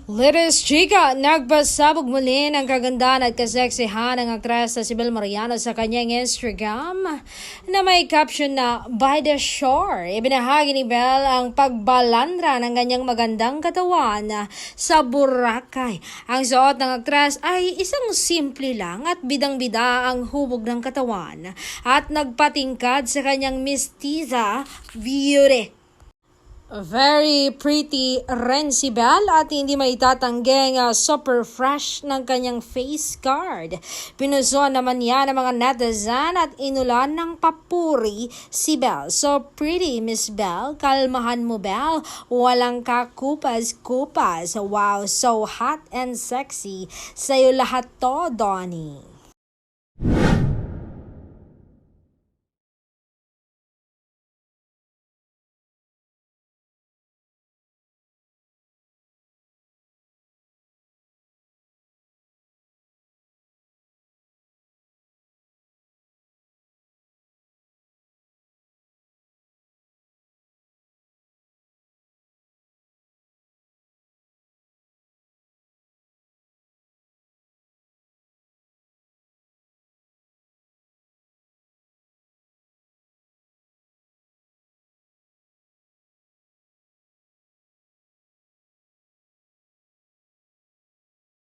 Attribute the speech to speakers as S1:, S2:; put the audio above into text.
S1: Latest chika, nagpasabog muli ng kagandahan at kaseksihan ng aktres na si Bel Mariano sa kanyang Instagram na may caption na By the Shore. Ibinahagi ni Bel ang pagbalandra ng kanyang magandang katawan sa Boracay. Ang suot ng aktres ay isang simple lang at bidang-bida ang hubog ng katawan at nagpatingkad sa kanyang mestiza beauty. Very pretty rin si Bel at hindi maitatanggi super fresh ng kanyang face card. Pinusuan naman niya ng mga netizen at inulan ng papuri si Bel. So pretty, Miss Bel. Kalmahan mo, Bel. Walang kakupas-kupas. Wow, so hot and sexy. Sa'yo lahat to, Donnie.